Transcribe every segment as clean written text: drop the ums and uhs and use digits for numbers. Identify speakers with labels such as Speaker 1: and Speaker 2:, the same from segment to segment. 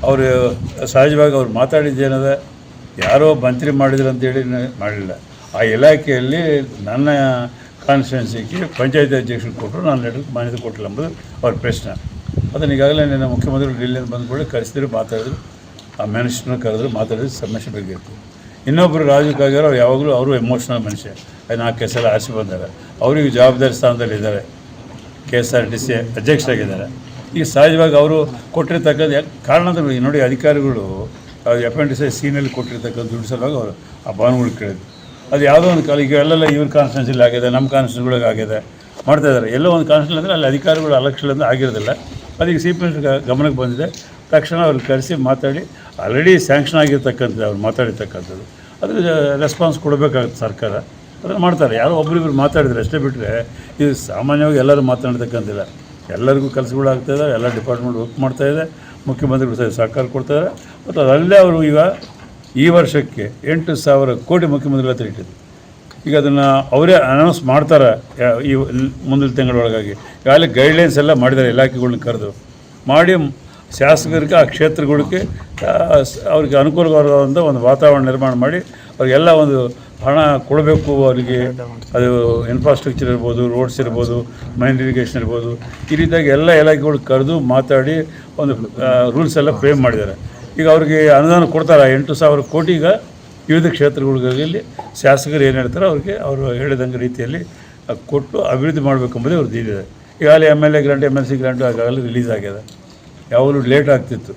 Speaker 1: ಅವರು ಸಹಜವಾಗಿ ಅವ್ರು ಮಾತಾಡಿದ್ದೇನದ ಯಾರೋ ಮಂತ್ರಿ ಮಾಡಿದ್ರು ಅಂತೇಳಿ ಮಾಡಲಿಲ್ಲ. ಆ ಇಲಾಖೆಯಲ್ಲಿ ನನ್ನ ಕಾನ್ಸ್ಟಿಟ್ಯೂನ್ಸಿಗೆ ಪಂಚಾಯತಿ ಅಧ್ಯಕ್ಷರು ಕೊಟ್ಟರು, ನಾನು ಲೆಟರ್ಗೆ ಮಾನ್ಯತೆ ಕೊಟ್ಟಿಲ್ಲ ಎಂಬುದು ಅವ್ರ ಪ್ರಶ್ನೆ. ಅದನ್ನು ಈಗಾಗಲೇ ನನ್ನ ಮುಖ್ಯಮಂತ್ರಿಗಳು ಡೆಲ್ಲಿಯಿಂದ ಬಂದ್ಕೊಳ್ಳಿ ಕರೆಸಿದ್ರು, ಮಾತಾಡಿದ್ರು, ಆ ಮಿನಿಸ್ಟ್ರನ್ನ ಕರೆದ್ರು, ಮಾತಾಡಿದ್ರು, ಸಮಸ್ಯೆ ಬಗ್ಗೆ ಇರ್ತೀವಿ. ಇನ್ನೊಬ್ಬರು ರಾಜು ಕಾಗೇರಿ ಅವ್ರು ಯಾವಾಗಲೂ ಅವರು ಎಮೋಷ್ನಲ್ ಮನುಷ್ಯ, 4 ಸಲ ಆರಿಸಿ ಬಂದಾರೆ, ಅವರಿಗೆ ಜವಾಬ್ದಾರಿ ಸ್ಥಾನದಲ್ಲಿದ್ದಾರೆ, KSRTC ಅಧ್ಯಕ್ಷರಾಗಿದ್ದಾರೆ. ಈಗ ಸಹಜವಾಗಿ ಅವರು ಕೊಟ್ಟಿರ್ತಕ್ಕಂಥ ಕಾರಣ ಅಂದರೆ ನೋಡಿ, ಅಧಿಕಾರಿಗಳು FNDC ಸೀನಲ್ಲಿ ಕೊಟ್ಟಿರ್ತಕ್ಕಂಥ ದುಡ್ಡು ಸಲುವಾಗಿ ಅವರು ಆ ಭಾವನೆಗಳು ಕೇಳಿದ್ರು. ಅದು ಯಾವುದೋ ಒಂದು ಕಾಲ ಈಗ ಎಲ್ಲೆಲ್ಲ ಇವ್ರ ಕಾನ್ಸ್ಟಿಟ್ಯೂನ್ಸಿಲಿ ಆಗಿದೆ, ನಮ್ಮ ಕಾನ್ಸ್ಟಿಟ್ಯೂನ್ಸಿಗಳಿಗೆ ಆಗಿದೆ, ಮಾಡ್ತಾಯಿದ್ದಾರೆ. ಎಲ್ಲೋ ಒಂದು ಕಾನ್ಸ್ಟಿಟ್ಯೂನ್ಸಿ ಅಂದರೆ ಅಲ್ಲಿ ಅಧಿಕಾರಿಗಳು ಅಲಕ್ಷ್ಯದಿಂದ ಆಗಿರೋದಿಲ್ಲ. ಅದೀಗ ಚೀಫ್ ಮಿನಿಸ್ಟರ್ ಗಮನಕ್ಕೆ ಬಂದಿದೆ. ತಕ್ಷಣ ಅವ್ರಿಗೆ ಕರೆಸಿ ಮಾತಾಡಿ ಆಲ್ರೆಡಿ ಸ್ಯಾಂಕ್ಷನ್ ಆಗಿರ್ತಕ್ಕಂಥದ್ದು ಅವ್ರು ಮಾತಾಡಿರ್ತಕ್ಕಂಥದ್ದು, ಅದ್ರ ರೆಸ್ಪಾನ್ಸ್ ಕೊಡಬೇಕಾಗುತ್ತೆ ಸರ್ಕಾರ. ಅದನ್ನು ಮಾಡ್ತಾರೆ. ಯಾರೋ ಒಬ್ಬರಿಬ್ಬರು ಮಾತಾಡಿದರೆ ಅಷ್ಟೇ ಬಿಟ್ಟರೆ ಇದು ಸಾಮಾನ್ಯವಾಗಿ ಎಲ್ಲರೂ ಮಾತನಾಡ್ತಕ್ಕಂತಿಲ್ಲ. ಎಲ್ಲರಿಗೂ ಕೆಲಸಗಳಾಗ್ತಾಯಿದೆ, ಎಲ್ಲ ಡಿಪಾರ್ಟ್ಮೆಂಟ್ ವರ್ಕ್ ಮಾಡ್ತಾಯಿದೆ, ಮುಖ್ಯಮಂತ್ರಿಗಳು ಸಹಕಾರ ಕೊಡ್ತಾಯಿದ್ದಾರೆ. ಮತ್ತು ಅದಲ್ಲೇ ಅವರು ಈಗ ಈ ವರ್ಷಕ್ಕೆ 8,000 ಕೋಟಿ ಮುಖ್ಯಮಂತ್ರಿಗಳ ಹತ್ರ ಇಟ್ಟಿದ್ದು. ಈಗ ಅದನ್ನು ಅವರೇ ಅನೌನ್ಸ್ ಮಾಡ್ತಾರೆ ಈ ಮುಂದಿನ ತಿಂಗಳೊಳಗಾಗಿ. ಈಗಾಗಲೇ ಗೈಡ್ಲೈನ್ಸ್ ಎಲ್ಲ ಮಾಡಿದ್ದಾರೆ, ಇಲಾಖೆಗಳನ್ನ ಕರೆದು ಮಾಡಿ ಶಾಸಕರಿಗೆ ಆ ಕ್ಷೇತ್ರಗಳಿಗೆ ಅವ್ರಿಗೆ ಅನುಕೂಲವಾದಂಥ ಒಂದು ವಾತಾವರಣ ನಿರ್ಮಾಣ ಮಾಡಿ ಅವ್ರಿಗೆಲ್ಲ ಒಂದು ಹಣ ಕೊಡಬೇಕು. ಅವರಿಗೆ ಅದು ಇನ್ಫ್ರಾಸ್ಟ್ರಕ್ಚರ್ ಇರ್ಬೋದು, ರೋಡ್ಸ್ ಇರ್ಬೋದು, ಮೈನ್ ಇರಿಗೇಷನ್ ಇರ್ಬೋದು, ಈ ರೀತಿಯಾಗಿ ಎಲ್ಲ ಇಲಾಖೆಗಳು ಕರೆದು ಮಾತಾಡಿ ಒಂದು ರೂಲ್ಸ್ ಎಲ್ಲ ಫ್ರೇಮ್ ಮಾಡಿದ್ದಾರೆ. ಈಗ ಅವ್ರಿಗೆ ಅನುದಾನ ಕೊಡ್ತಾರೆ 8,000 ಕೋಟಿ. ಈಗ ವಿವಿಧ ಕ್ಷೇತ್ರಗಳಲ್ಲಿ ಶಾಸಕರು ಏನು ಹೇಳ್ತಾರೆ ಅವ್ರಿಗೆ ಅವರು ಹೇಳಿದಂಗೆ ರೀತಿಯಲ್ಲಿ ಕೊಟ್ಟು ಅಭಿವೃದ್ಧಿ ಮಾಡಬೇಕೆಂಬುದೇ ಅವ್ರದ್ದು ಇದೆ. ಈಗಾಗಲೇ MLA ಗ್ರಾಂಟ್, MLC ಗ್ರಾಂಟು ಆಗಾಗಲೇ ರಿಲೀಸ್ ಆಗಿದೆ. ಯಾವಾಗಲೂ ಲೇಟ್ ಆಗ್ತಿತ್ತು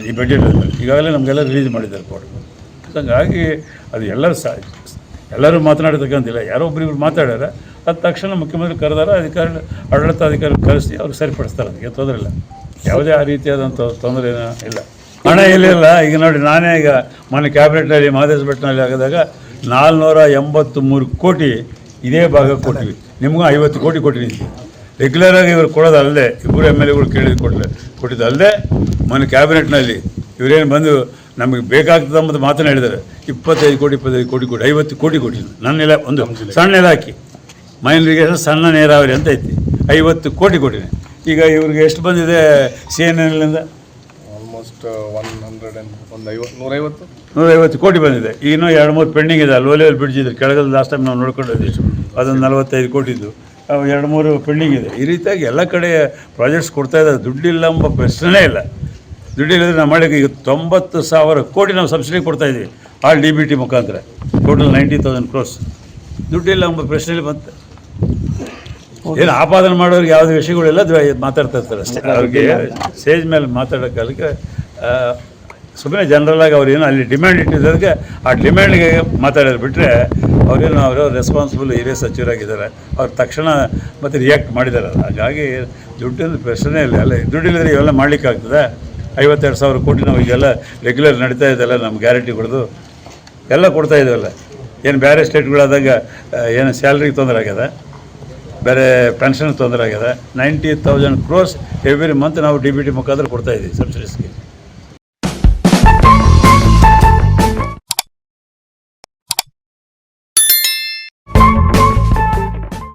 Speaker 1: ಈ ಬಜೆಟಲ್ಲಿ, ಈಗಾಗಲೇ ನಮಗೆಲ್ಲ ರಿಲೀಸ್ ಮಾಡಿದ್ದಾರೆ ಕೊಟ್ಟು. ಹಾಗಾಗಿ ಅದು ಎಲ್ಲರೂ ಮಾತನಾಡತಕ್ಕಂತಿಲ್ಲ, ಯಾರೋ ಒಬ್ಬರಿಬ್ರು ಮಾತಾಡ್ಯಾರ. ಅದು ತಕ್ಷಣ ಮುಖ್ಯಮಂತ್ರಿ ಕರೆದಾರ, ಆಡಳಿತಾಧಿಕಾರಿ ಕರೆಸಿ ಅವ್ರಿಗೆ ಸರಿಪಡಿಸ್ತಾರೆ. ಅದಕ್ಕೆ ತೊಂದರೆ ಇಲ್ಲ, ಯಾವುದೇ ಆ ರೀತಿಯಾದಂಥ ತೊಂದರೆ ಇಲ್ಲ. ಹಣ ಇಲ್ಲ. ಈಗ ನೋಡಿ, ನಾನೇ ಈಗ ಮೊನ್ನೆ ಕ್ಯಾಬಿನೆಟ್ನಲ್ಲಿ ಮಹದೇಶ್ ಬೆಟ್ಟನಲ್ಲಿ ಆಗಿದಾಗ 483 ಕೋಟಿ ಇದೇ ಭಾಗಕ್ಕೆ ಕೊಟ್ಟಿವಿ. ನಿಮಗೂ 50 ಕೋಟಿ ಕೊಟ್ಟಿದ್ದೀವಿ. ರೆಗ್ಯುಲರಾಗಿ ಇವರು ಕೊಡೋದಲ್ಲದೆ, ಇಬ್ಬರು MLAಗಳು ಕೊಟ್ಟಿದ್ದಲ್ಲದೆ ಮೊನ್ನೆ ಕ್ಯಾಬಿನೆಟ್ನಲ್ಲಿ ಇವರೇನು ಬಂದು ನಮಗೆ ಬೇಕಾಗ್ತದೆ ಅಂಬುದು ಮಾತನಾಡಿದ್ದಾರೆ. 25 ಕೋಟಿ 50 ಕೋಟಿ ಕೊಟ್ಟಿದ್ದು. ನನ್ನ ಒಂದು ಸಣ್ಣ ಇಲಾಖೆ ಮೈನ್ ಇರಿಗೇಷನ್, ಸಣ್ಣ ನೀರಾವರಿ ಅಂತ ಐತಿ, 50 ಕೋಟಿ ಕೊಟ್ಟಿದೆ. ಈಗ ಇವ್ರಿಗೆ ಎಷ್ಟು ಬಂದಿದೆ CNNನಿಂದ?
Speaker 2: ಆಲ್ಮೋಸ್ಟ್
Speaker 1: 150 ಕೋಟಿ ಬಂದಿದೆ. ಇನ್ನೂ 2-3 ಪೆಂಡಿಂಗ್ ಇದೆ. ಲೋ ಲೆವೆಲ್ ಬ್ರಿಡ್ಜ್ ಇದೆ, ಕೆಳಗಲ್ ಲಾಸ್ಟ್ ಟೈಮ್ ನಾವು ನೋಡ್ಕೊಂಡಿದ್ವಿ, ಅದೊಂದು 45 ಕೋಟಿ ಇದ್ದು, 2-3 ಪೆಂಡಿಂಗ್ ಇದೆ. ಈ ರೀತಿಯಾಗಿ ಎಲ್ಲ ಕಡೆ ಪ್ರಾಜೆಕ್ಟ್ಸ್ ಕೊಡ್ತಾ ಇದ್ದಾರೆ. ದುಡ್ಡಿಲ್ಲ ಎಂಬ ಪ್ರಶ್ನೆ ಇಲ್ಲ. ದುಡ್ಡಿಲ್ಲದ್ರೆ ನಮ್ಮ ಮಾಡಿಗೆ ಈಗ 90,000 ಕೋಟಿ ನಾವು ಸಬ್ಸಿಡಿ ಕೊಡ್ತಾಯಿದ್ದೀವಿ, ಆಲ್ DBT ಮುಖಾಂತರ, ಟೋಟಲ್ 90,000 crores. ದುಡ್ಡಿಲ್ಲ ಎಂಬ ಪ್ರಶ್ನೆಯಲ್ಲಿ ಬಂತು. ಏನು ಆಪಾದನೆ ಮಾಡೋರಿಗೆ ಯಾವುದೇ ವಿಷಯಗಳೆಲ್ಲ ಮಾತಾಡ್ತಾ ಇರ್ತಾರೆ ಅಷ್ಟೇ. ಅವ್ರಿಗೆ ಸ್ಟೇಜ್ ಮೇಲೆ ಮಾತಾಡೋ ಕಾಲಕ್ಕೆ ಸುಮ್ಮನೆ ಜನರಲಾಗಿ ಅವ್ರೇನು ಅಲ್ಲಿ ಡಿಮ್ಯಾಂಡ್ ಇಟ್ಟಿದ್ದಕ್ಕೆ ಆ ಡಿಮ್ಯಾಂಡ್ಗೆ ಮಾತಾಡೋದು ಬಿಟ್ಟರೆ ಅವರೇನು ಅವರು ರೆಸ್ಪಾನ್ಸಿಬಲ್ ಹಿರಿಯ ಸಚಿವರಾಗಿದ್ದಾರೆ. ಅವ್ರು ತಕ್ಷಣ ಮತ್ತು ರಿಯಾಕ್ಟ್ ಮಾಡಿದ್ದಾರೆ. ಹಾಗಾಗಿ ದುಡ್ಡಿನ ಪ್ರಶ್ನೆ ಇಲ್ಲ. ಅಲ್ಲ, ದುಡ್ಡಿಲ್ಲದ್ರೆ ಇವೆಲ್ಲ ಮಾಡಲಿಕ್ಕಾಗ್ತದೆ. 52,000 ಕೋಟಿ ನಾವು ಈಗೆಲ್ಲ ರೆಗ್ಯುಲರ್ ನಡೀತಾ ಇದೆಯಲ್ಲ, ನಮ್ಮ ಗ್ಯಾರಂಟಿ ಕೊಡೋದು ಎಲ್ಲ ಕೊಡ್ತಾ ಇದ್ದೀವಲ್ಲ. ಏನು ಬೇರೆ ಸ್ಟೇಟ್ಗಳಾದಾಗ ಏನು ಸ್ಯಾಲ್ರಿಗೆ ತೊಂದರೆ ಆಗ್ಯದ, ಬೇರೆ ಪೆನ್ಷನ್ಗೆ ತೊಂದರೆ ಆಗ್ಯದ. 90,000 crores ಎವ್ರಿ ಮಂತ್ ನಾವು DBT ಮುಖಾಂತರ ಕೊಡ್ತಾಯಿದ್ದೀವಿ ಸಬ್ಸಿಡೀಸ್ಗೆ.